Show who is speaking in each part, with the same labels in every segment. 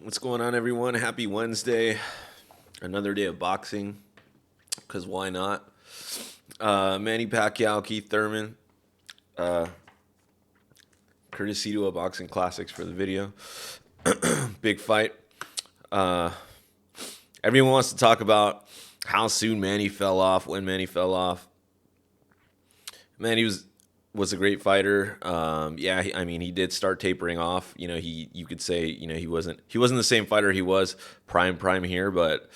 Speaker 1: What's going on, everyone? Happy Wednesday. Another day of boxing, because why not? Manny Pacquiao, Keith Thurman. Uh, Courtesy to a Boxing Classics for the video. Big fight. Uh, Everyone wants to talk about how soon Manny fell off, when Manny fell off. Manny was a great fighter. I mean, he did start tapering off. You could say, he wasn't the same fighter he was prime here, but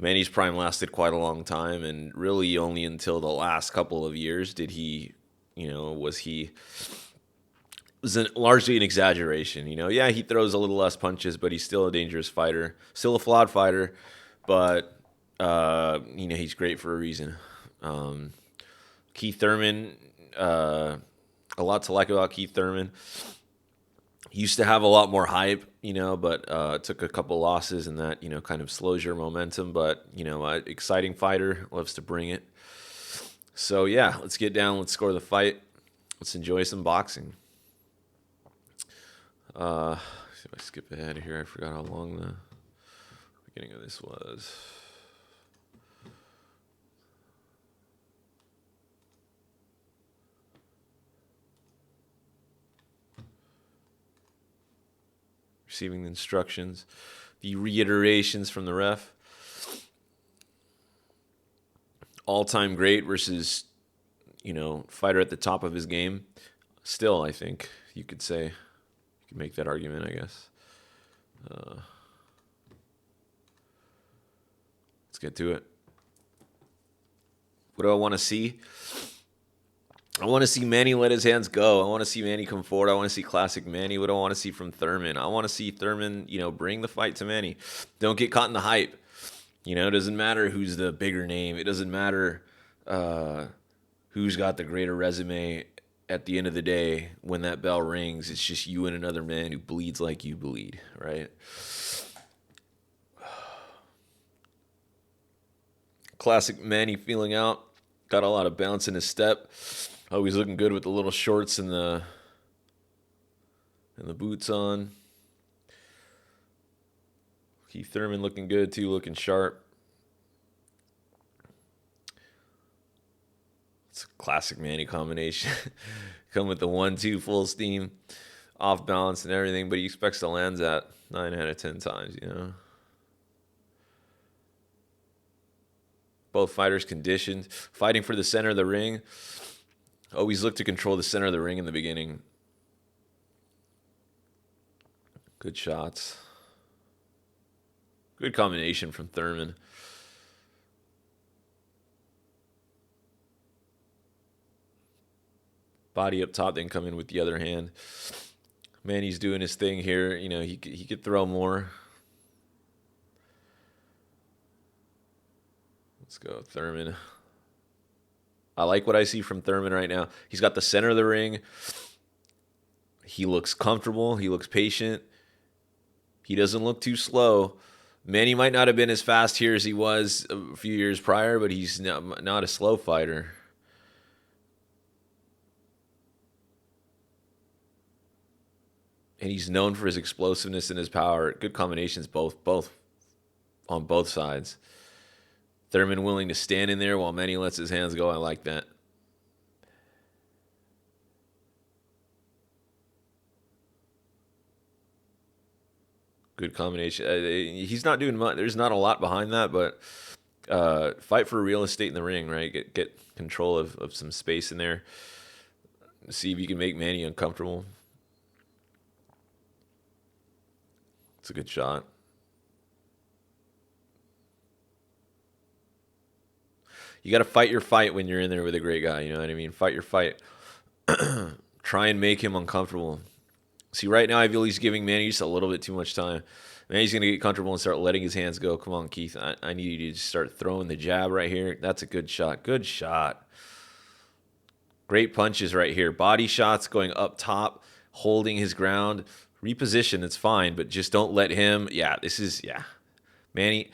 Speaker 1: Manny's prime lasted quite a long time, and really only until the last couple of years did he, was largely an exaggeration. Yeah, he throws a little less punches, but he's still a dangerous fighter, still a flawed fighter, but he's great for a reason. Keith Thurman. A lot to like about Keith Thurman. He used to have a lot more hype, but took a couple losses, and that, kind of slows your momentum. But, exciting fighter, loves to bring it. So, yeah, let's get down. Let's score the fight. Let's enjoy some boxing. See if I skip ahead here. I forgot how long the beginning of this was. Receiving the instructions, the reiterations from the ref. All-time great versus, fighter at the top of his game. Still, I think you could say, you could make that argument, I guess. Let's get to it. What do I want to see? I want to see Manny let his hands go. I want to see Manny come forward. I want to see classic Manny. What do I want to see from Thurman? I want to see Thurman, bring the fight to Manny. Don't get caught in the hype. It doesn't matter who's the bigger name. It doesn't matter who's got the greater resume. At the end of the day, when that bell rings, it's just you and another man who bleeds like you bleed, right? Classic Manny feeling out. Got a lot of bounce in his step. Oh, he's looking good with the little shorts and the boots on. Keith Thurman looking good too, looking sharp. It's a classic Manny combination. Come with the 1-2 full steam, off balance and everything, but he expects to land that 9 out of 10 times, Both fighters conditioned, fighting for the center of the ring. Always look to control the center of the ring in the beginning. Good shots. Good combination from Thurman. Body up top, then come in with the other hand. Manny's doing his thing here. He could throw more. Let's go, Thurman. I like what I see from Thurman right now. He's got the center of the ring. He looks comfortable. He looks patient. He doesn't look too slow. Manny might not have been as fast here as he was a few years prior, but he's not a slow fighter. And he's known for his explosiveness and his power. Good combinations both on both sides. Thurman willing to stand in there while Manny lets his hands go. I like that. Good combination. He's not doing much. There's not a lot behind that, but fight for real estate in the ring, right? Get control of some space in there. See if you can make Manny uncomfortable. It's a good shot. You got to fight your fight when you're in there with a great guy. You know what I mean? Fight your fight. Try and make him uncomfortable. See, right now I feel he's giving Manny just a little bit too much time. Manny's going to get comfortable and start letting his hands go. Come on, Keith. I need you to start throwing the jab right here. That's a good shot. Good shot. Great punches right here. Body shots going up top, holding his ground. Reposition, it's fine, but just don't let him. Manny.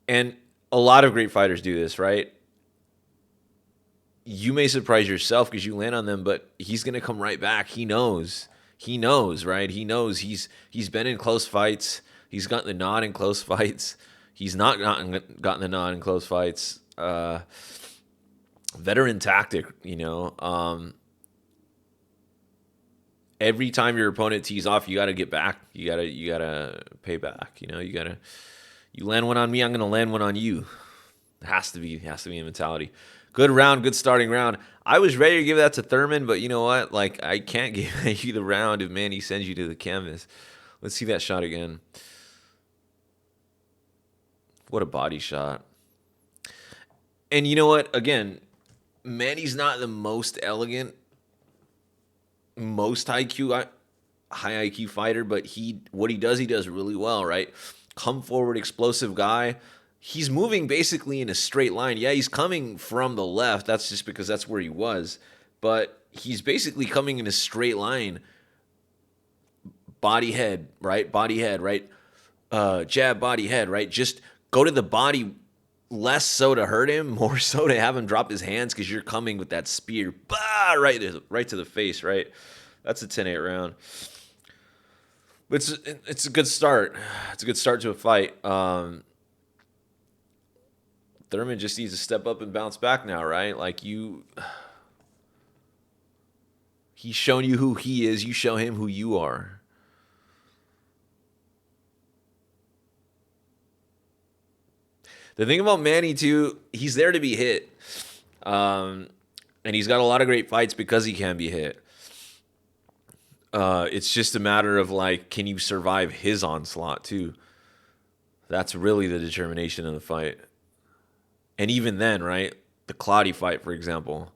Speaker 1: And a lot of great fighters do this, right? You may surprise yourself because you land on them, but he's going to come right back. He knows, right? He knows he's been in close fights. He's gotten the nod in close fights. He's not gotten the nod in close fights. Veteran tactic, every time your opponent tees off, you got to get back. You gotta pay back. You land one on me, I'm gonna land one on you. It has to be a mentality. Good round, good starting round. I was ready to give that to Thurman, but you know what? Like, I can't give you the round if Manny sends you to the canvas. Let's see that shot again. What a body shot. And you know what? Again, Manny's not the most elegant, most high IQ fighter, but what he does really well, right? Come forward, explosive guy. He's moving basically in a straight line. Yeah, he's coming from the left. That's just because that's where he was. But he's basically coming in a straight line. Body head, right? Body head, right? Jab, body head, right? Just go to the body, less so to hurt him, more so to have him drop his hands because you're coming with that spear. Bah! Right to the face, right? That's a 10-8 round. But it's a good start. It's a good start to a fight. Thurman just needs to step up and bounce back now, right? Like he's shown you who he is. You show him who you are. The thing about Manny, too, he's there to be hit. And he's got a lot of great fights because he can be hit. It's just a matter of, like, can you survive his onslaught, too? That's really the determination of the fight. And even then, right, the Cloudy fight, for example,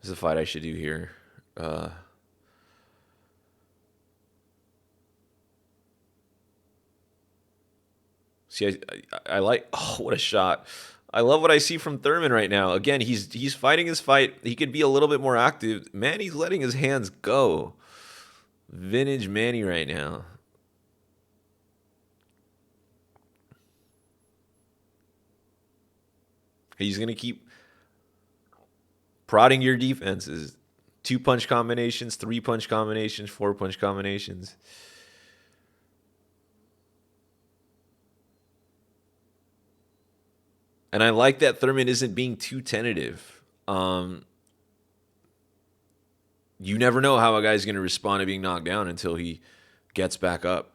Speaker 1: is a fight I should do here. See, I like. Oh, what a shot! I love what I see from Thurman right now. Again, he's fighting his fight. He could be a little bit more active. Manny's letting his hands go. Vintage Manny right now. He's gonna keep prodding your defenses. 2-punch combinations, 3-punch combinations, 4-punch combinations. And I like that Thurman isn't being too tentative. You never know how a guy's going to respond to being knocked down until he gets back up.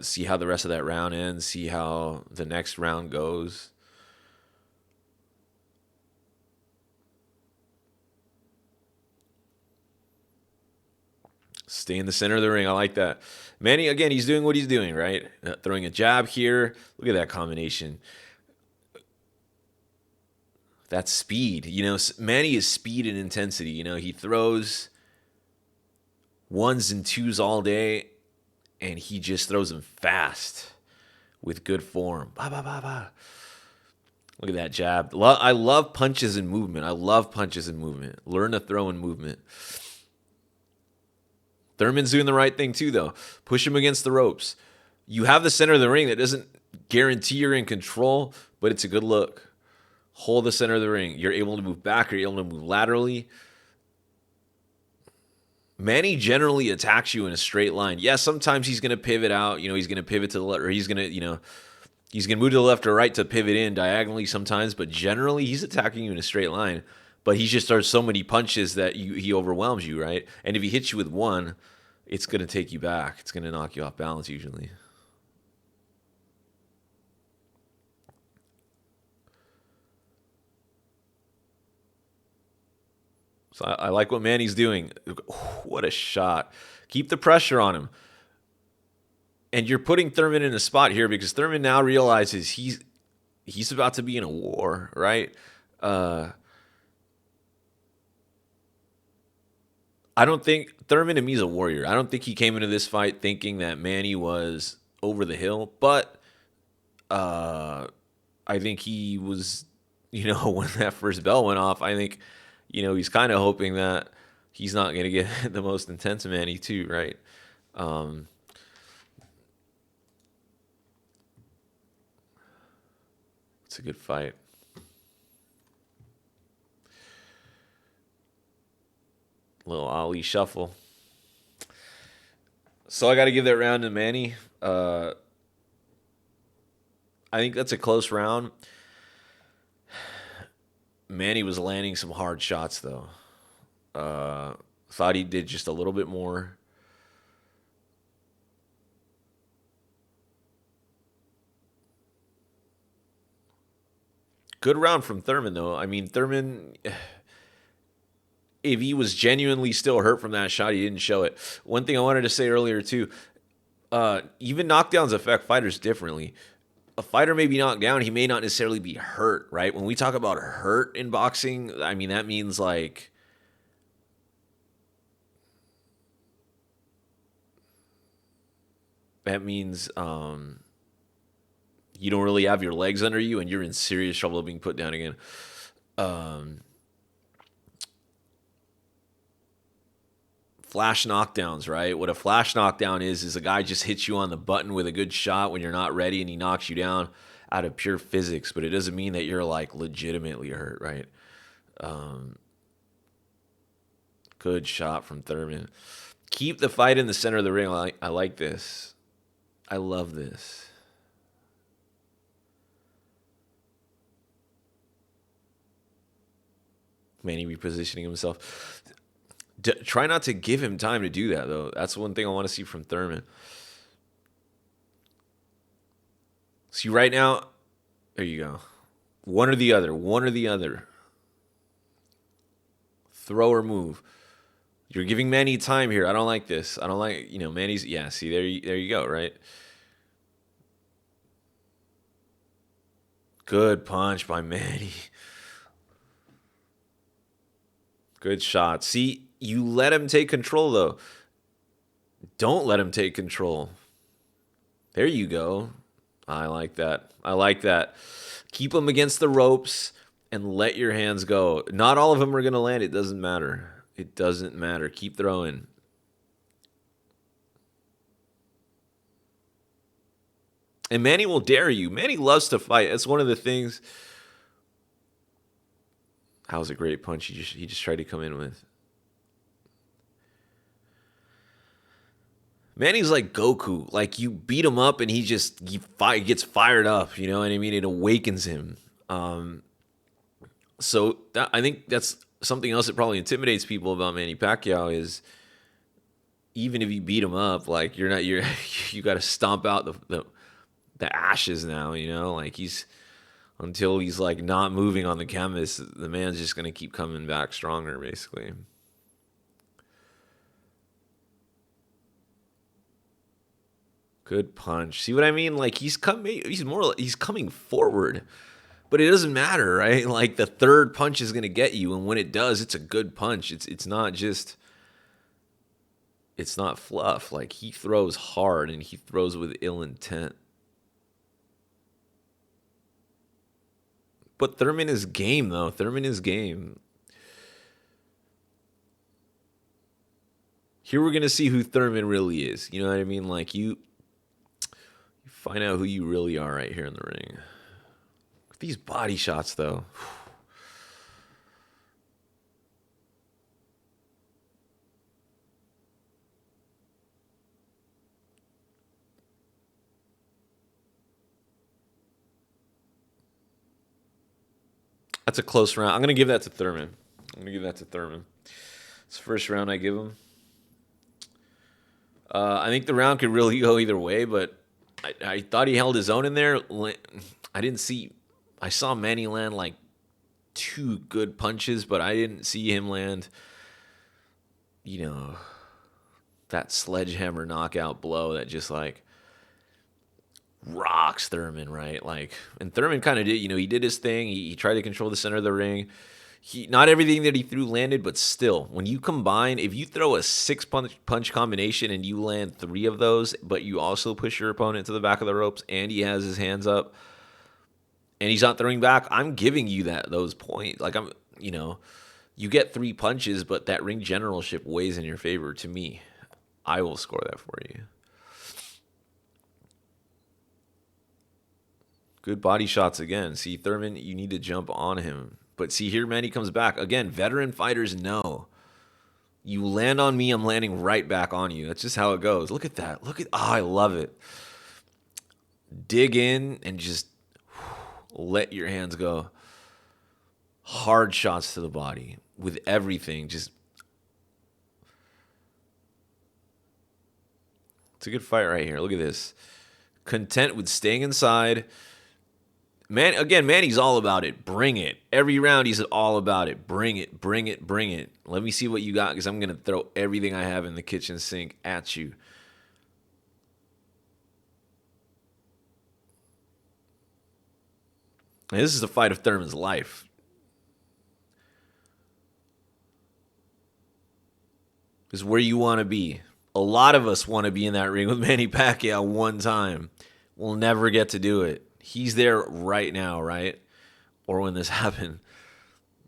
Speaker 1: See how the rest of that round ends. See how the next round goes. Stay in the center of the ring. I like that. Manny, again, he's doing what he's doing, right? Throwing a jab here. Look at that combination. That's speed. Manny is speed and intensity. He throws ones and twos all day, and he just throws them fast with good form. Bah, bah, bah, bah. Look at that jab. I love punches and movement. Learn to throw in movement. Thurman's doing the right thing too, though. Push him against the ropes. You have the center of the ring that doesn't guarantee you're in control, but it's a good look. Hold the center of the ring. You're able to move back. You're able to move laterally. Manny generally attacks you in a straight line. Yeah, sometimes he's going to pivot out. He's going to pivot to the left, or he's going to move to the left or right to pivot in diagonally sometimes. But generally, he's attacking you in a straight line. But he just throws so many punches that he overwhelms you, right? And if he hits you with one, it's going to take you back. It's going to knock you off balance usually. So I like what Manny's doing. What a shot. Keep the pressure on him. And you're putting Thurman in a spot here because Thurman now realizes he's about to be in a war, right? I don't think Thurman, to me, is a warrior. I don't think he came into this fight thinking that Manny was over the hill, but I think he was, when that first bell went off, I think, he's kind of hoping that he's not going to get the most intense Manny too, right? It's a good fight. Little Ali shuffle. So I got to give that round to Manny. I think that's a close round. Manny was landing some hard shots though. Thought he did just a little bit more. Good round from Thurman though. I mean, Thurman, if he was genuinely still hurt from that shot, he didn't show it. One thing I wanted to say earlier too, even knockdowns affect fighters differently. A fighter may be knocked down, he may not necessarily be hurt, right? When we talk about hurt in boxing, I mean that means like that means you don't really have your legs under you and you're in serious trouble of being put down again. Flash knockdowns, right? What a flash knockdown is a guy just hits you on the button with a good shot when you're not ready and he knocks you down out of pure physics, but it doesn't mean that you're like legitimately hurt, right? Good shot from Thurman. Keep the fight in the center of the ring. I like this. I love this. Manny repositioning himself. Try not to give him time to do that, though. That's one thing I want to see from Thurman. See, right now, there you go. One or the other. One or the other. Throw or move. You're giving Manny time here. I don't like this. I don't like, Manny's, yeah, see, there you go, right? Good punch by Manny. Good shot. See, you let him take control, though. Don't let him take control. There you go. I like that. I like that. Keep him against the ropes and let your hands go. Not all of them are going to land. It doesn't matter. It doesn't matter. Keep throwing. And Manny will dare you. Manny loves to fight. That's one of the things. That was a great punch he just tried to come in with. Manny's like Goku. Like you beat him up and he gets fired up. You know what I mean? It awakens him. I think that's something else that probably intimidates people about Manny Pacquiao is even if you beat him up, like you got to stomp out the ashes now. Like until he's like not moving on the canvas, the man's just gonna keep coming back stronger, basically. Good punch. See what I mean? Like he's coming forward, but it doesn't matter, right? Like the third punch is gonna get you, and when it does, it's a good punch. It's not fluff. Like he throws hard and he throws with ill intent. But Thurman is game, though. Thurman is game. Here we're gonna see who Thurman really is. You know what I mean? Like you find out who you really are right here in the ring. These body shots, though. That's a close round. I'm going to give that to Thurman. It's the first round I give him. I think the round could really go either way, but I thought he held his own in there. I saw Manny land like two good punches, but I didn't see him land, that sledgehammer knockout blow that just like rocks Thurman, right? Like, and Thurman kind of did, he did his thing. He tried to control the center of the ring. Not everything that he threw landed, but still, when you combine, if you throw a six punch combination and you land three of those, but you also push your opponent to the back of the ropes and he has his hands up and he's not throwing back, I'm giving you those points. Like you get three punches, but that ring generalship weighs in your favor. To me, I will score that for you. Good body shots again. See, Thurman, you need to jump on him. But see, here Manny comes back. Again, veteran fighters know. You land on me, I'm landing right back on you. That's just how it goes. Look at that. I love it. Dig in and just Let your hands go. Hard shots to the body with everything. Just it's a good fight right here. Look at this. Content with staying inside. Man, again, Manny's all about it. Bring it. Every round he's all about it. Bring it, bring it, bring it. Let me see what you got because I'm going to throw everything I have in the kitchen sink at you. And this is the fight of Thurman's life. This is where you want to be. A lot of us want to be in that ring with Manny Pacquiao one time. We'll never get to do it. He's there right now, right? Or when this happened.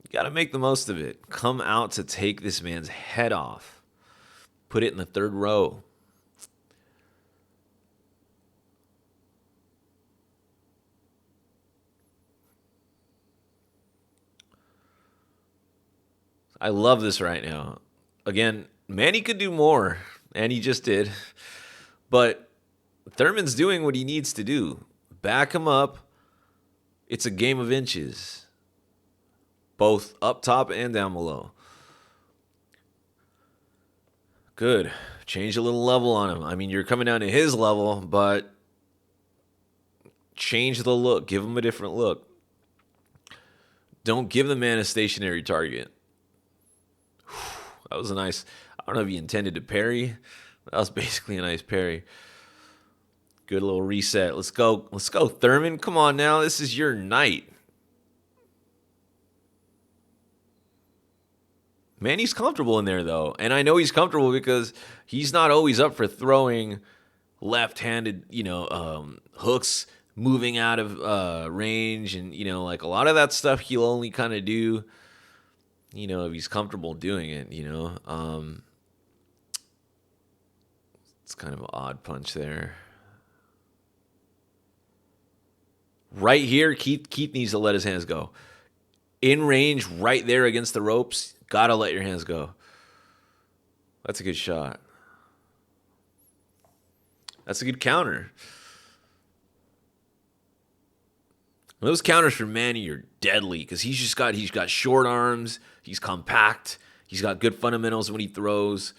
Speaker 1: You got to make the most of it. Come out to take this man's head off. Put it in the third row. I love this right now. Again, Manny could do more, and he just did. But Thurman's doing what he needs to do. Back him up. It's a game of inches, both up top and down below. Good. Change a little level on him. I mean, you're coming down to his level, but change the look. Give him a different look. Don't give the man a stationary target. That was a nice, I don't know if he intended to parry. That was basically a nice parry. Good little reset. Let's go. Let's go, Thurman. Come on now. This is your night. Manny's comfortable in there, though. And I know he's comfortable because he's not always up for throwing left-handed, hooks moving out of range. And, like a lot of that stuff he'll only kind of do, if he's comfortable doing it, It's kind of an odd punch there. Right here, Keith needs to let his hands go. In range, right there against the ropes, gotta let your hands go. That's a good shot. That's a good counter. Those counters for Manny are deadly because he's got short arms, he's compact, he's got good fundamentals when he throws.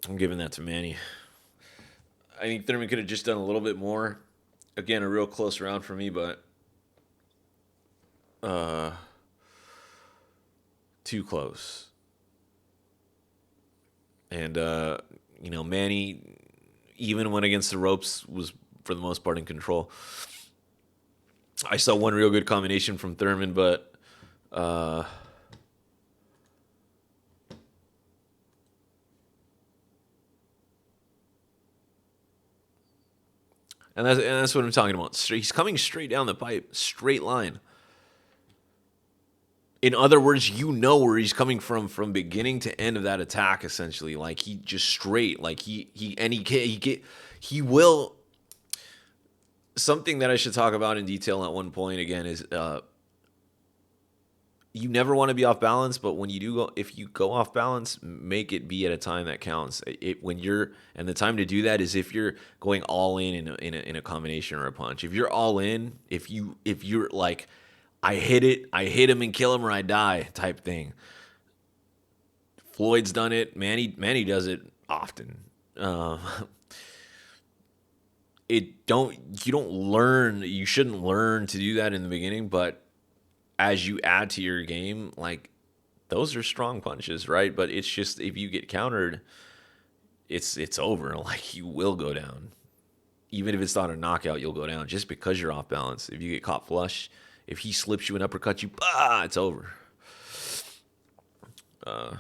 Speaker 1: I'm giving that to Manny. I think Thurman could have just done a little bit more. Again, a real close round for me, but too close. And, Manny, even when against the ropes, was for the most part in control. I saw one real good combination from Thurman, but And that's what I'm talking about. He's coming straight down the pipe, straight line. In other words, where he's coming from beginning to end of that attack, essentially. Like he just straight, like he will. Something that I should talk about in detail at one point again is you never want to be off balance, but when you do go, if you go off balance, make it be at a time that counts. And the time to do that is if you're going all in a combination or a punch. If you're all in, if you're like, I hit him and kill him or I die type thing. Floyd's done it. Manny does it often. You shouldn't learn to do that in the beginning, but as you add to your game, like those are strong punches, right? But it's just if you get countered, it's over. Like you will go down. Even if it's not a knockout, you'll go down just because you're off balance. If you get caught flush, if he slips you an uppercut, it's over. I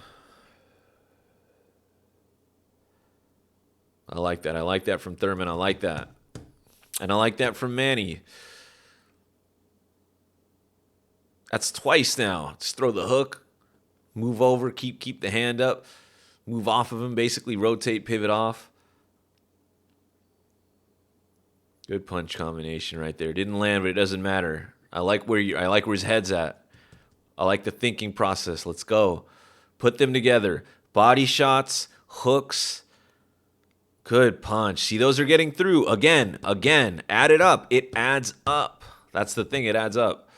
Speaker 1: like that. I like that from Thurman. I like that. And I like that from Manny. That's twice now. Just throw the hook, move over, keep the hand up, move off of him, basically rotate, pivot off. Good punch combination right there. Didn't land, but it doesn't matter. I like where his head's at. I like the thinking process. Let's go. Put them together. Body shots, hooks, Good punch. See, those are getting through. Again. Add it up. It adds up. That's the thing. It adds up.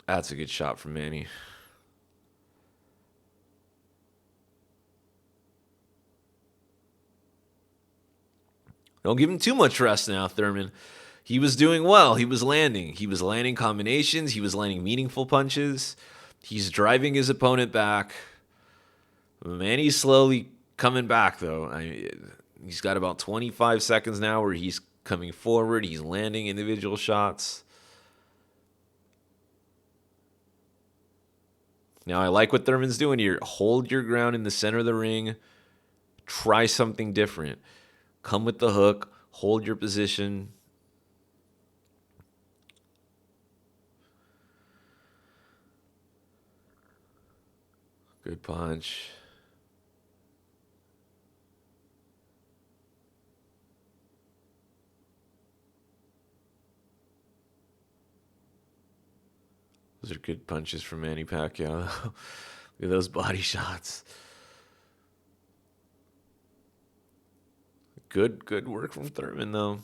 Speaker 1: That's a good shot from Manny. Don't give him too much rest now, Thurman. He was doing well. He was landing. He was landing combinations. He was landing meaningful punches. He's driving his opponent back. Manny's slowly coming back, though. He's got about 25 seconds now where he's coming forward. He's landing individual shots. Now, I like what Thurman's doing here. Hold your ground in the center of the ring. Try something different. Come with the hook. Hold your position. Good punch. Those are good punches from Manny Pacquiao. Look at those body shots. Good work from Thurman, though.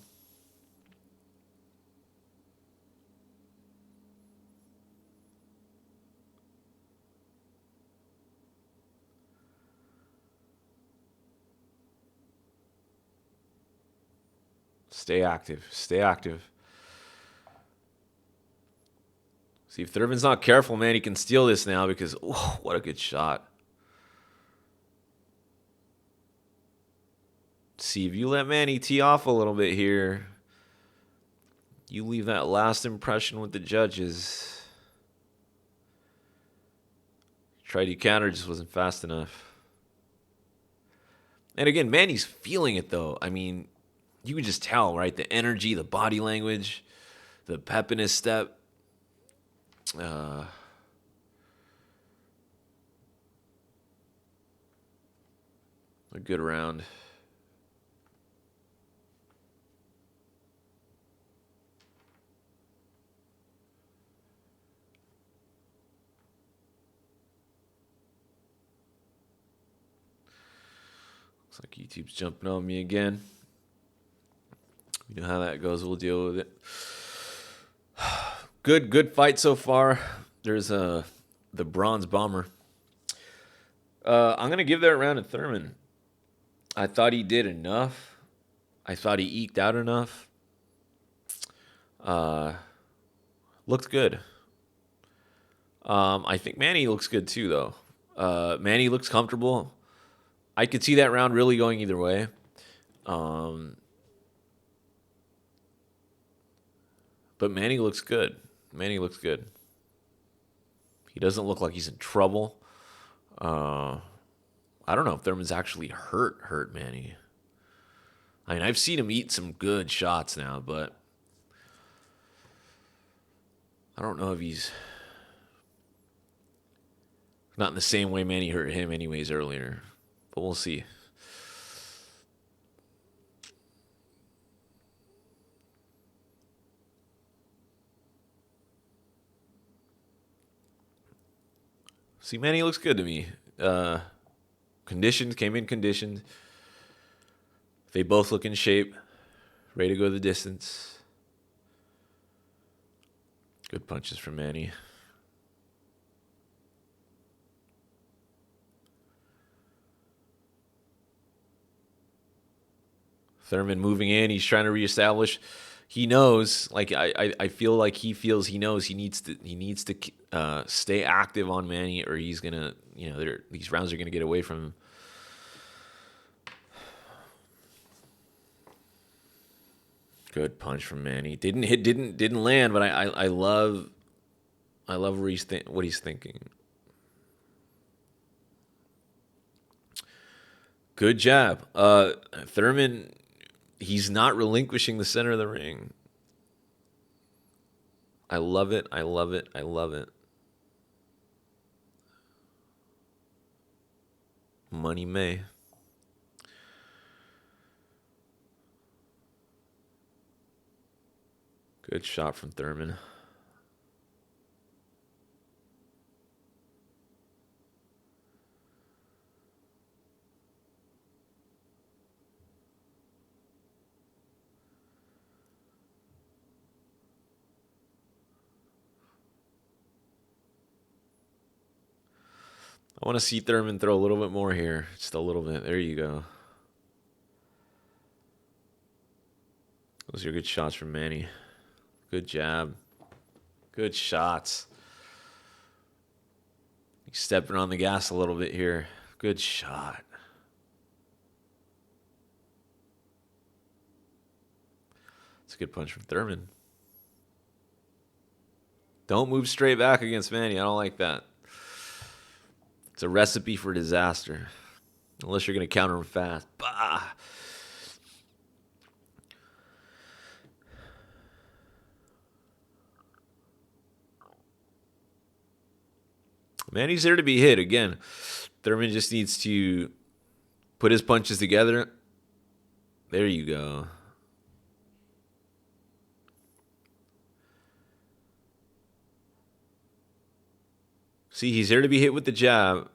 Speaker 1: Stay active. Stay active. See, if Thurman's not careful, man, he can steal this now because, oh, what a good shot. See, if you let Manny tee off a little bit here, you leave that last impression with the judges. Tried to counter, just wasn't fast enough. And again, Manny's feeling it, though. I mean, you can just tell, right? The energy, the body language, the pep in his step. A good round. Looks like YouTube's jumping on me again. You know how that goes. We'll deal with it. Good fight so far. There's the Bronze Bomber. I'm going to give that round to Thurman. I thought he did enough. I thought he eked out enough. Looked good. I think Manny looks good too, though. Manny looks comfortable. I could see that round really going either way. But Manny looks good. Manny looks good. He doesn't look like he's in trouble. I don't know if Thurman's actually hurt Manny. I mean, I've seen him eat some good shots now, but I don't know if he's not in the same way Manny hurt him anyways earlier. But we'll see. See, Manny looks good to me. Conditioned, came in conditioned. They both look in shape. Ready to go the distance. Good punches from Manny. Thurman moving in. He's trying to reestablish. He knows, like I feel like he feels he knows he needs to stay active on Manny, or he's gonna, these rounds are gonna get away from him. Good punch from Manny. Didn't land, but I love where what he's thinking. Good jab. Thurman, he's not relinquishing the center of the ring. I love it. I love it. I love it. Money May. Good shot from Thurman. I want to see Thurman throw a little bit more here. Just a little bit. There you go. Those are good shots from Manny. Good jab. Good shots. He's stepping on the gas a little bit here. Good shot. It's a good punch from Thurman. Don't move straight back against Manny. I don't like that. It's a recipe for disaster. Unless you're going to counter him fast. Bah! Manny's there to be hit. Again, Thurman just needs to put his punches together. There you go. See, he's there to be hit with the jab.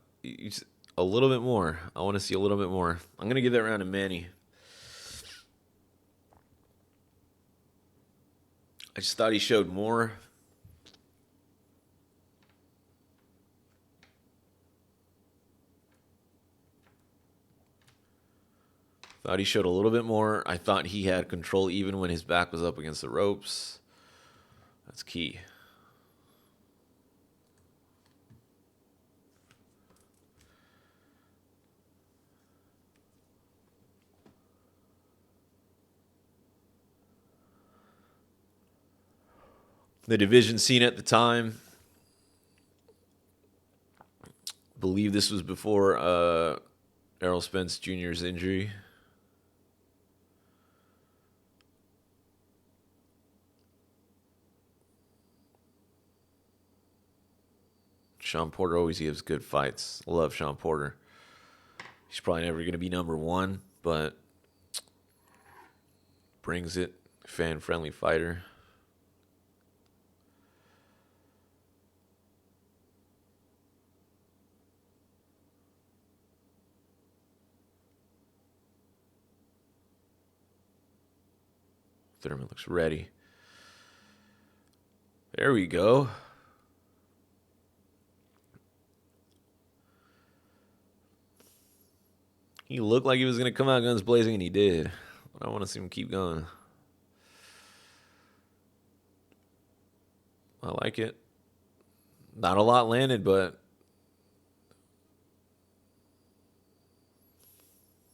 Speaker 1: A little bit more. I want to see a little bit more. I'm going to give that round to Manny. I just thought he showed more. Thought he showed a little bit more. I thought he had control even when his back was up against the ropes. That's key. The division scene at the time. Believe this was before Errol Spence Jr.'s injury. Sean Porter always gives good fights. I love Sean Porter. He's probably never going to be number one, but brings it. Fan-friendly fighter. Thurman looks ready. There we go. He looked like he was going to come out guns blazing, and he did. I want to see him keep going. I like it. Not a lot landed, but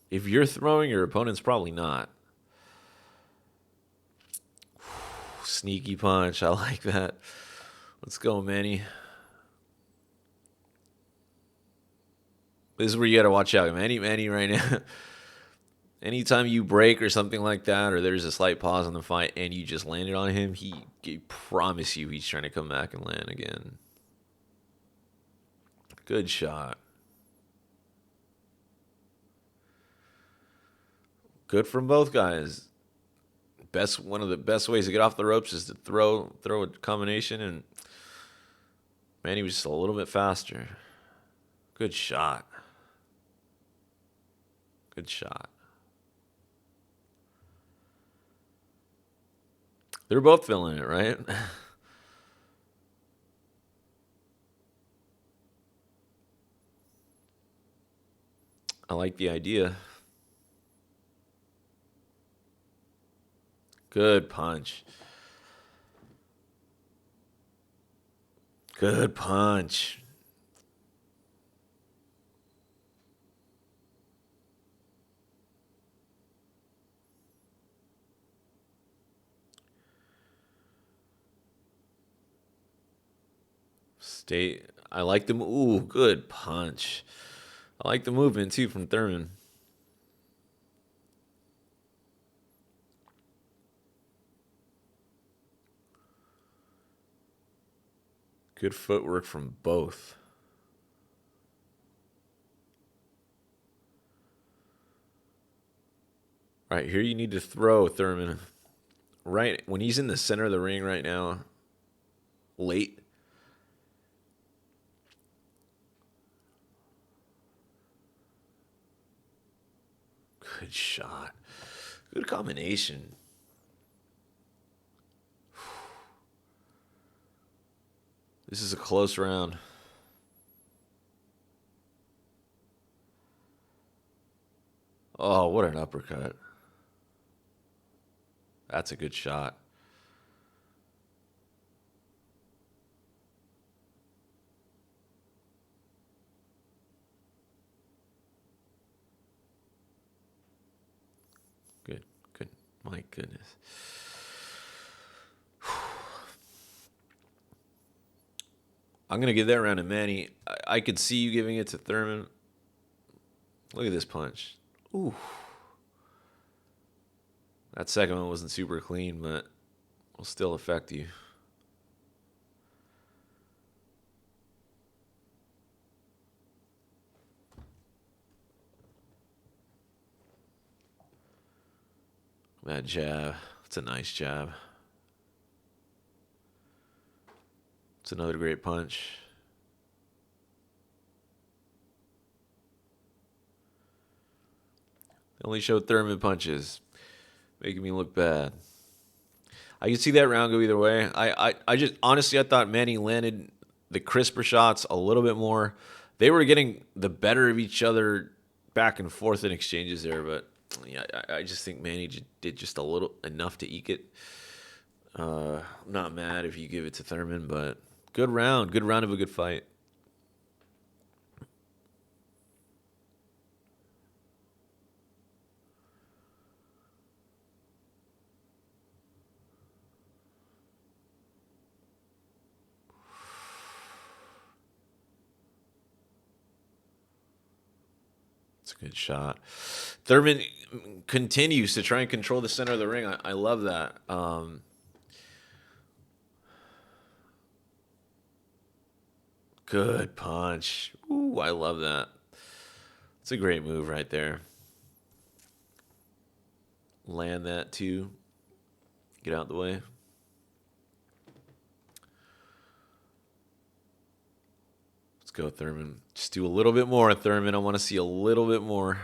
Speaker 1: if you're throwing, your opponent's probably not. Sneaky punch. I like that. Let's go, Manny. This is where you got to watch out. Manny right now. Anytime you break or something like that, or there's a slight pause in the fight and you just landed on him, he promise you he's trying to come back and land again. Good shot. Good from both guys. One of the best ways to get off the ropes is to throw a combination, and Manny was just a little bit faster. Good shot. Good shot. They're both feeling it, right? I like the idea. Good punch. Good punch. I like the ooh, good punch. I like the movement too from Thurman. Good footwork from both. All right, here you need to throw Thurman. Right when he's in the center of the ring right now, late. Good shot. Good combination. This is a close round. Oh, what an uppercut. That's a good shot. Good, good. My goodness. I'm going to give that round to Manny. I could see you giving it to Thurman. Look at this punch. Ooh. That second one wasn't super clean, but will still affect you. That jab. It's a nice jab. It's another great punch. They only showed Thurman punches, making me look bad. I can see that round go either way. I just honestly I thought Manny landed the crisper shots a little bit more. They were getting the better of each other back and forth in exchanges there, but yeah, I just think Manny did just a little enough to eke it. I'm not mad if you give it to Thurman, but good round of a good fight. It's a good shot. Thurman continues to try and control the center of the ring. I love that. Good punch. Ooh, I love that. It's a great move right there. Land that too. Get out the way. Let's go, Thurman. Just do a little bit more, Thurman. I want to see a little bit more.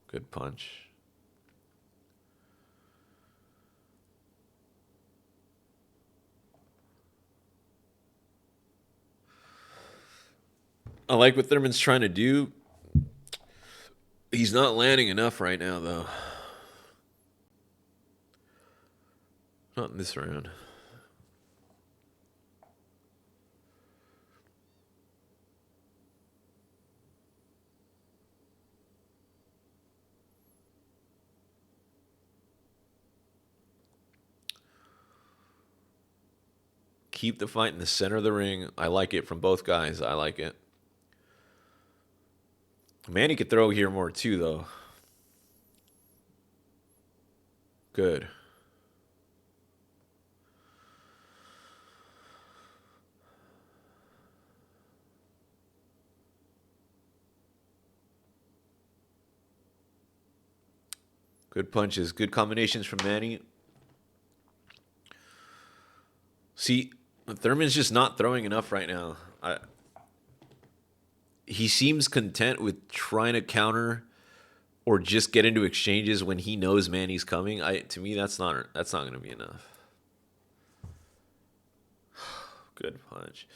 Speaker 1: Good punch. I like what Thurman's trying to do. He's not landing enough right now, though. Not in this round. Keep the fight in the center of the ring. I like it from both guys. I like it. Manny could throw here more too, though. Good. Good punches. Good combinations from Manny. See, Thurman's just not throwing enough right now. He seems content with trying to counter or just get into exchanges when he knows Manny's coming. To me, that's not going to be enough. Good punch.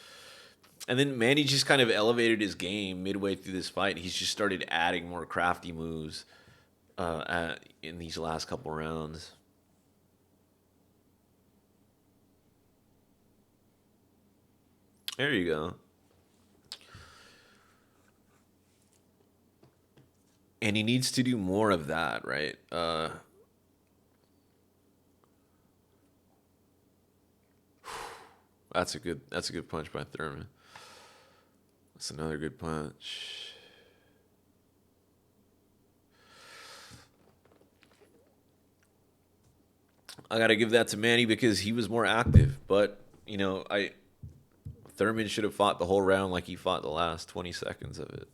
Speaker 1: And then Manny just kind of elevated his game midway through this fight. He's just started adding more crafty moves in these last couple rounds. There you go. And he needs to do more of that, right? That's a good punch by Thurman. That's another good punch. I got to give that to Manny because he was more active. But, Thurman should have fought the whole round like he fought the last 20 seconds of it,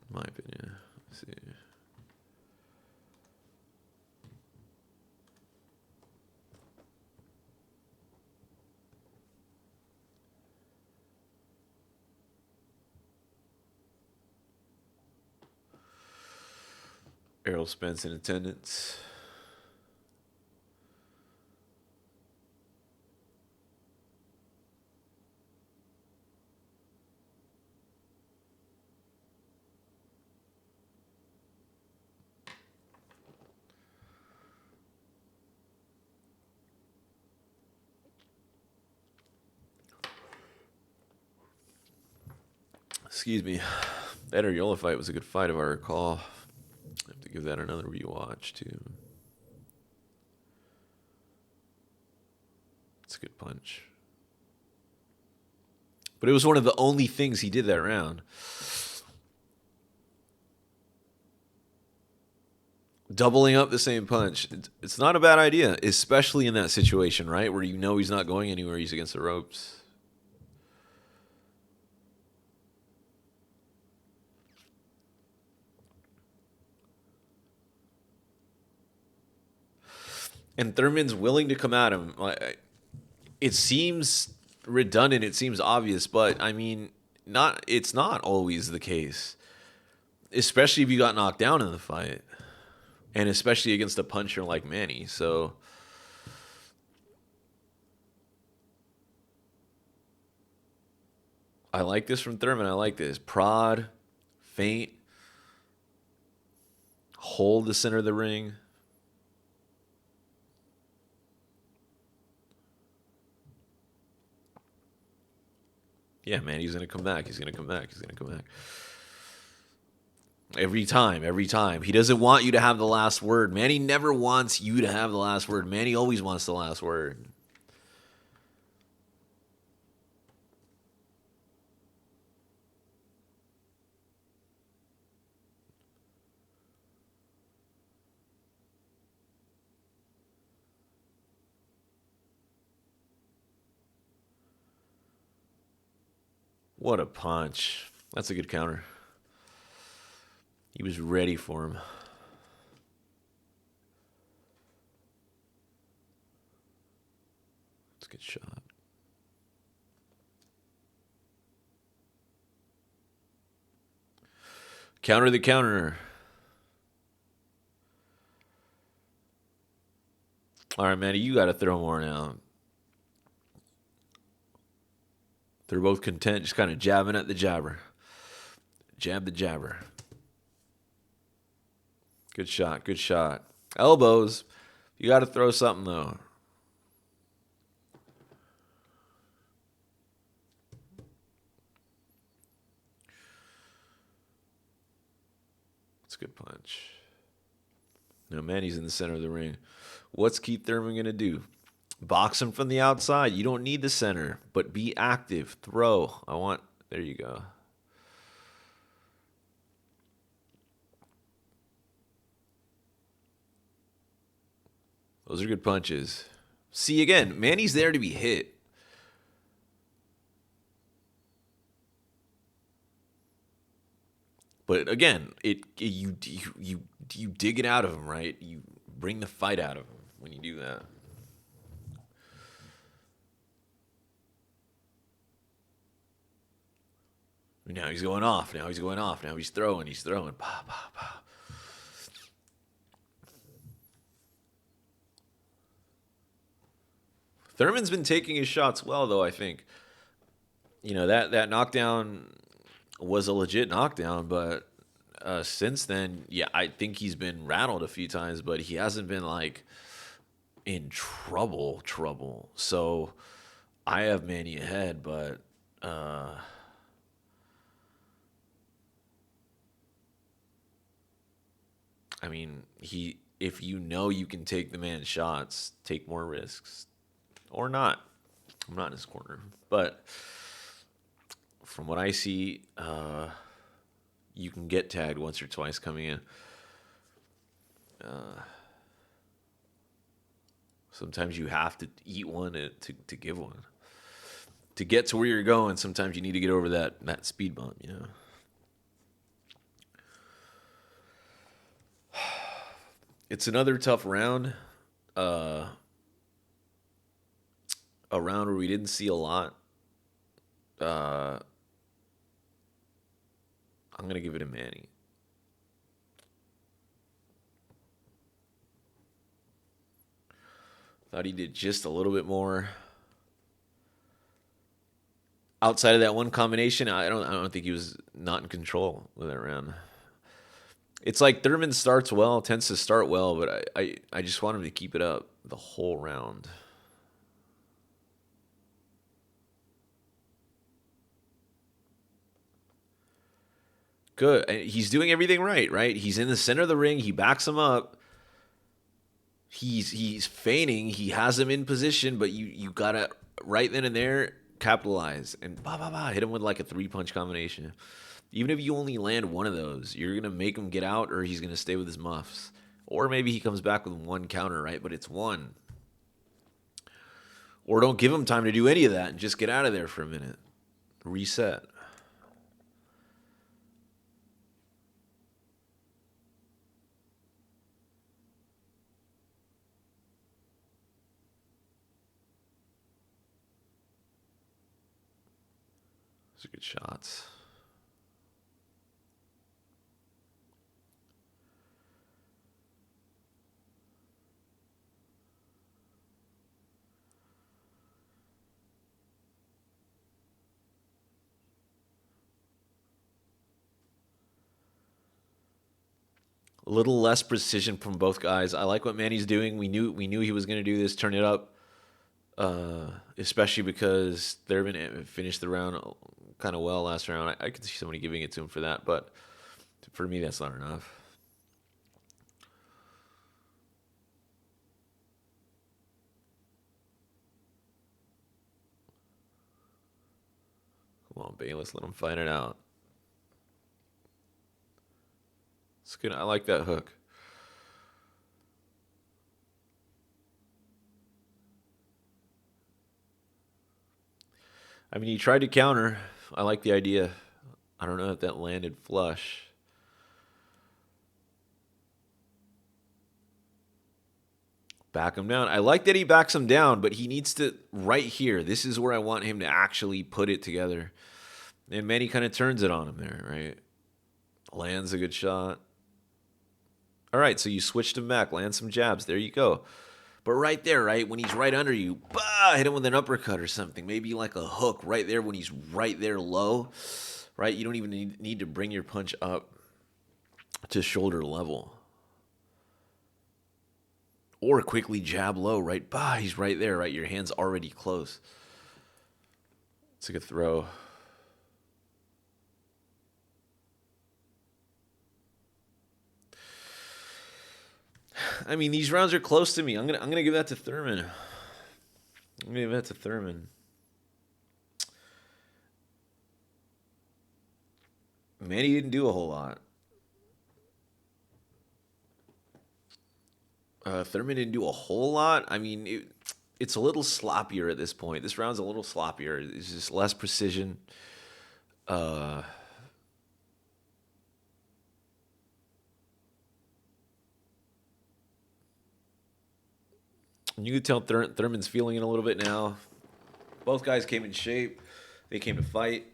Speaker 1: in my opinion. Let's see. Errol Spence in attendance. Excuse me. That Ariola fight was a good fight, if I recall. I have to give that another rewatch, too. It's a good punch. But it was one of the only things he did that round. Doubling up the same punch. It's not a bad idea, especially in that situation, right? Where you know he's not going anywhere. He's against the ropes. And Thurman's willing to come at him. It seems redundant. It seems obvious, but I mean, not. It's not always the case, especially if you got knocked down in the fight, and especially against a puncher like Manny. So, I like this from Thurman. I like this prod, feint, hold the center of the ring. Yeah, man, he's gonna come back. He's gonna come back. He's gonna come back. Every time, every time. He doesn't want you to have the last word. Manny never wants you to have the last word. Manny always wants the last word. What a punch. That's a good counter. He was ready for him. It's a good shot. Counter the counter. All right, Manny, you got to throw more now. They're both content, just kind of jabbing at the jabber. Jab the jabber. Good shot, good shot. Elbows. You got to throw something, though. It's a good punch. Now, Manny's in the center of the ring. What's Keith Thurman going to do? Box him from the outside. You don't need the center, but be active. Throw. There you go. Those are good punches. See, again, Manny's there to be hit. But again, you dig it out of him, right? You bring the fight out of him when you do that. Now he's going off. Now he's going off. Now he's throwing. He's throwing. Pow, pow, pow. Thurman's been taking his shots well, though, I think. You know, that knockdown was a legit knockdown, but since then, yeah, I think he's been rattled a few times, but he hasn't been, like, in trouble. So I have Manny ahead, but I mean, if you know you can take the man's shots, take more risks. Or not. I'm not in his corner. But from what I see, you can get tagged once or twice coming in. Sometimes you have to eat one to give one. To get to where you're going, sometimes you need to get over that speed bump, you know. It's another tough round. A round where we didn't see a lot. I'm going to give it to Manny. Thought he did just a little bit more. Outside of that one combination, I don't think he was not in control with that round. It's like Thurman starts well, tends to start well, but I just want him to keep it up the whole round. Good. And he's doing everything right, right? He's in the center of the ring. He backs him up. He's feigning. He has him in position, but you gotta right then and there capitalize and hit him with like a 3-punch combination. Even if you only land one of those, you're gonna make him get out, or he's gonna stay with his muffs, or maybe he comes back with one counter, right? But it's one. Or don't give him time to do any of that and just get out of there for a minute. Reset. Those are good shots. A little less precision from both guys. I like what Manny's doing. We knew he was going to do this. Turn it up, especially because Thurman finished the round kind of well last round. I could see somebody giving it to him for that, but for me, that's not enough. Come on, Bayless, let him fight it out. It's good. I like that hook. I mean, he tried to counter. I like the idea. I don't know if that landed flush. Back him down. I like that he backs him down, but he needs to, right here. This is where I want him to actually put it together. And Manny kind of turns it on him there, right? Lands a good shot. All right, so you switched him back, land some jabs. There you go. But right there, right, when he's right under you, hit him with an uppercut or something. Maybe like a hook right there when he's right there low, right? You don't even need to bring your punch up to shoulder level. Or quickly jab low, right? He's right there, right? Your hand's already close. It's a good throw. I mean, these rounds are close to me. I'm gonna give that to Thurman. I'm gonna give that to Thurman. Manny didn't do a whole lot. Thurman didn't do a whole lot. I mean, it's a little sloppier at this point. This round's a little sloppier. It's just less precision. You can tell Thurman's feeling it a little bit now. Both guys came in shape. They came to fight.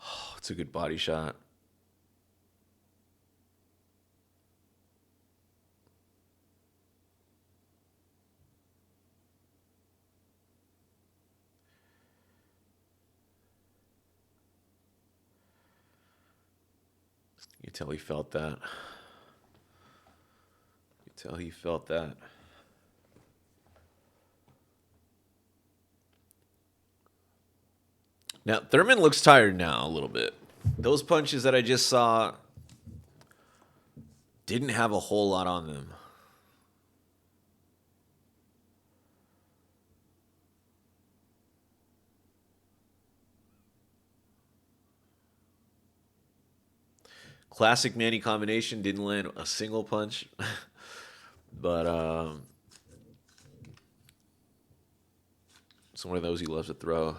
Speaker 1: Oh, it's a good body shot. You can tell he felt that. You can tell he felt that. Now, Thurman looks tired now a little bit. Those punches that I just saw didn't have a whole lot on them. Classic Manny combination, didn't land a single punch. But it's one of those he loves to throw.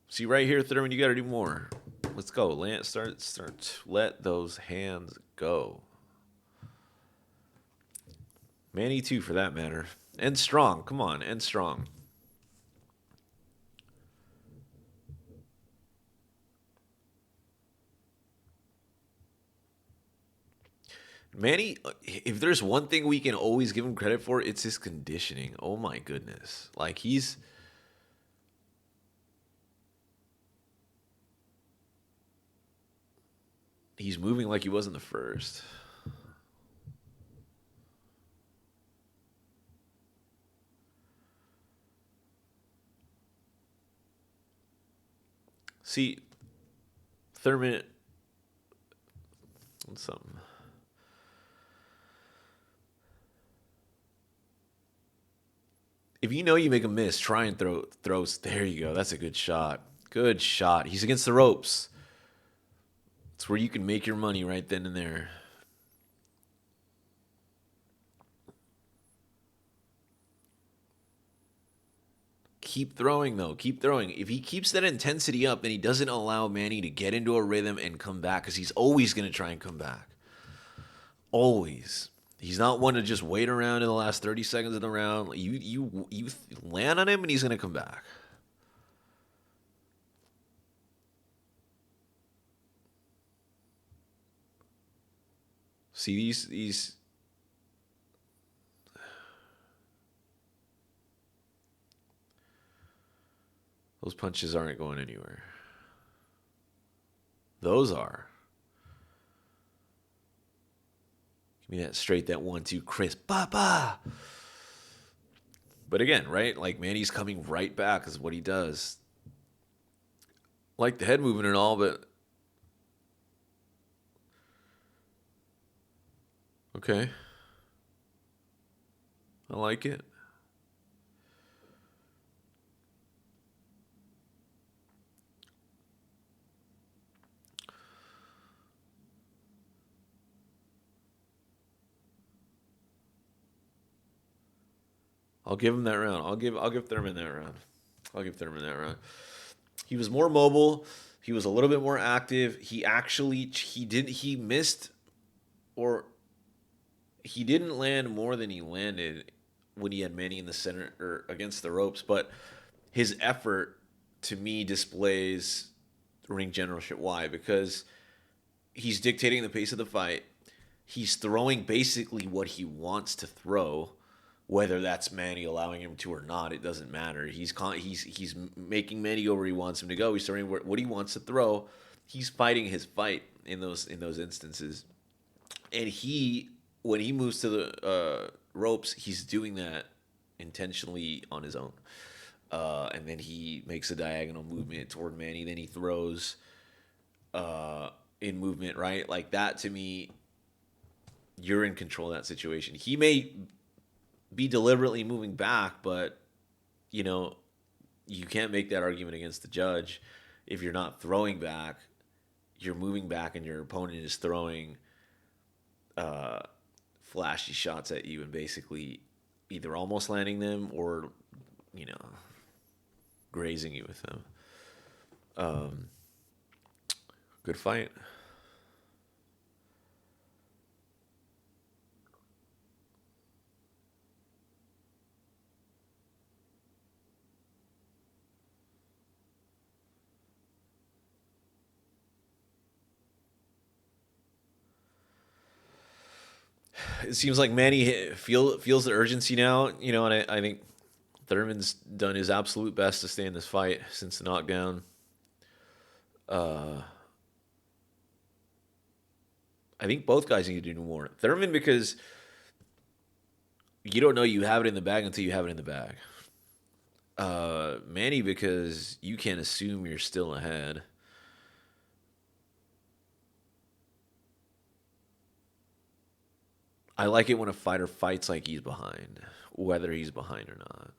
Speaker 1: See right here, Thurman, you got to do more. Let's go. Start. Let those hands go. Manny too, for that matter. And strong. Come on, and strong. Manny, if there's one thing we can always give him credit for, it's his conditioning. Oh my goodness. Like he's moving like he was in the first. See, Thurman, what's something? If you know you make a miss, try and throws. There you go. That's a good shot. Good shot. He's against the ropes. It's where you can make your money right then and there. Keep throwing, though. Keep throwing. If he keeps that intensity up, then he doesn't allow Manny to get into a rhythm and come back because he's always going to try and come back. Always. He's not one to just wait around in the last 30 seconds of the round. You land on him and he's going to come back. See these those punches aren't going anywhere. Those are. Give me that straight, that 1-2 crisp. Ba. But again, right? Like Manny's coming right back is what he does. Like the head movement and all, but okay. I like it. I'll give him that round. I'll give Thurman that round. I'll give Thurman that round. He was more mobile. He was a little bit more active. He missed or he didn't land more than he landed when he had Manny in the center or against the ropes, but his effort to me displays ring generalship. Why? Because he's dictating the pace of the fight. He's throwing basically what he wants to throw, whether that's Manny allowing him to or not. It doesn't matter. He's making Manny go where he wants him to go. He's throwing what he wants to throw. He's fighting his fight in those instances, and when he moves to the ropes, he's doing that intentionally on his own. And then he makes a diagonal movement toward Manny. Then he throws in movement, right? Like that to me, you're in control of that situation. He may be deliberately moving back, but you know, you can't make that argument against the judge. If you're not throwing back, you're moving back, and your opponent is throwing flashy shots at you and basically either almost landing them or, you know, grazing you with them. Good fight. It seems like Manny feels the urgency now, you know, and I think Thurman's done his absolute best to stay in this fight since the knockdown. Uh, I think both guys need to do more. Thurman because you don't know you have it in the bag until you have it in the bag. Manny because you can't assume you're still ahead. I like it when a fighter fights like he's behind, whether he's behind or not.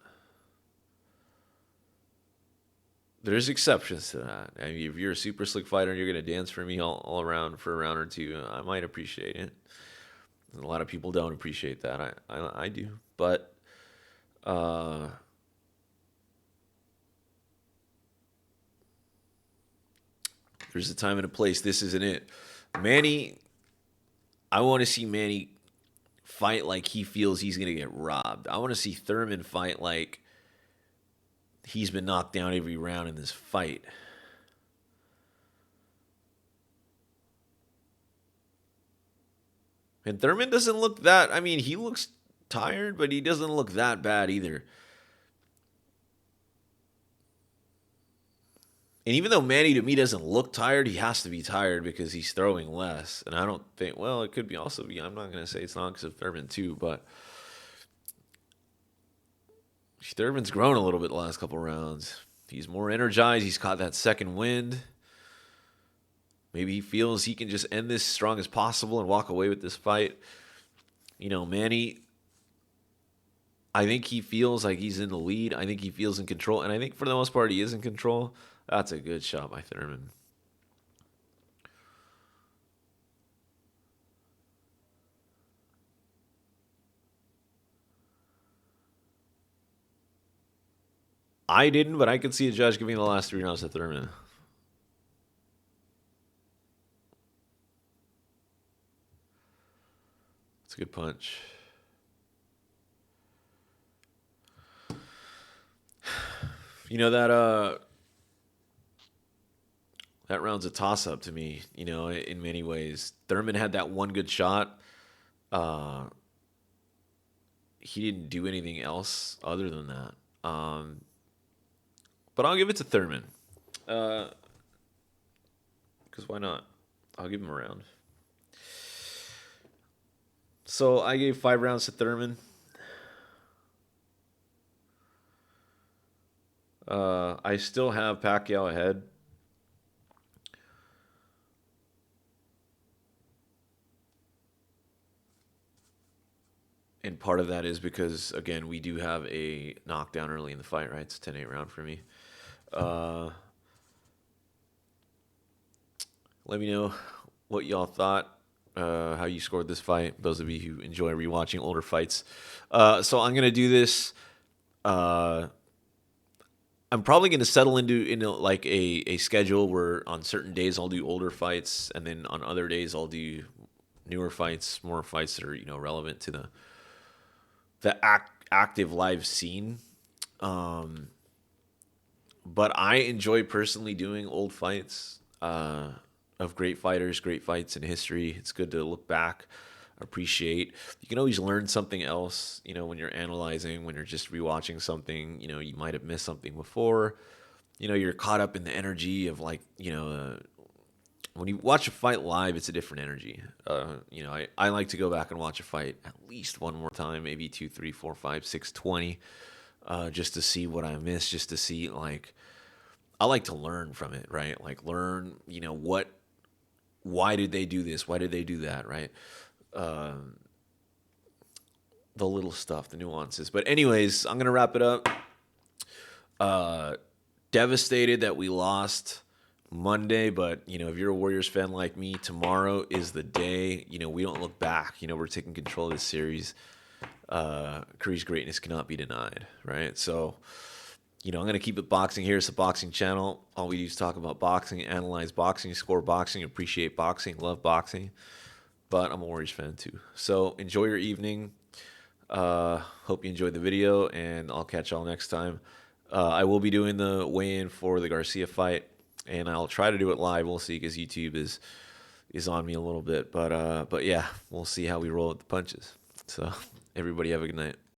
Speaker 1: There's exceptions to that. I mean, if you're a super slick fighter and you're going to dance for me all around for a round or two, I might appreciate it. A lot of people don't appreciate that. I do. But uh, there's a time and a place. This isn't it. Manny, I want to see Manny fight like he feels he's going to get robbed. I want to see Thurman fight like he's been knocked down every round in this fight. And Thurman doesn't look that. I mean, he looks tired, but he doesn't look that bad either. And even though Manny to me doesn't look tired, he has to be tired because he's throwing less. And I don't think, well, it could be also be. I'm not going to say it's not because of Thurman too, but Thurman's grown a little bit the last couple rounds. He's more energized. He's caught that second wind. Maybe he feels he can just end this strong as possible and walk away with this fight. Manny, I think he feels like he's in the lead. I think he feels in control. And I think for the most part, he is in control. That's a good shot by Thurman. I didn't, but I could see a judge giving the last 3 rounds to Thurman. It's a good punch. That round's a toss up to me, in many ways. Thurman had that one good shot. Uh he didn't do anything else other than that. But I'll give it to Thurman. Because why not? I'll give him a round. So I gave 5 rounds to Thurman. I still have Pacquiao ahead. And part of that is because, again, we do have a knockdown early in the fight, right? It's a 10-8 round for me. Let me know what y'all thought, how you scored this fight, those of you who enjoy rewatching older fights. So I'm going to do this. I'm probably going to settle into like a schedule where on certain days I'll do older fights, and then on other days I'll do newer fights, more fights that are relevant to the active live scene. But I enjoy personally doing old fights of great fighters, great fights in history. It's good to look back, appreciate. You can always learn something else, when you're analyzing, when you're just rewatching something. You might have missed something before. You're caught up in the energy of when you watch a fight live, it's a different energy. I like to go back and watch a fight at least one more time, maybe 2, 3, 4, 5, 6, 20, just to see what I missed, just to see I like to learn from it, right? Like learn, why did they do this? Why did they do that, right? The little stuff, the nuances. But anyways, I'm gonna wrap it up. Devastated that we lost Monday, but if you're a Warriors fan like me, tomorrow is the day. We don't look back. We're taking control of this series. Curry's greatness cannot be denied, right? So, I'm gonna keep it boxing here. It's a boxing channel. All we do is talk about boxing, analyze boxing, score boxing, appreciate boxing, love boxing. But I'm a Warriors fan too. So enjoy your evening. Hope you enjoyed the video, and I'll catch y'all next time. I will be doing the weigh-in for the Garcia fight, and I'll try to do it live. We'll see, because YouTube is on me a little bit. But yeah, we'll see how we roll with the punches. So everybody have a good night.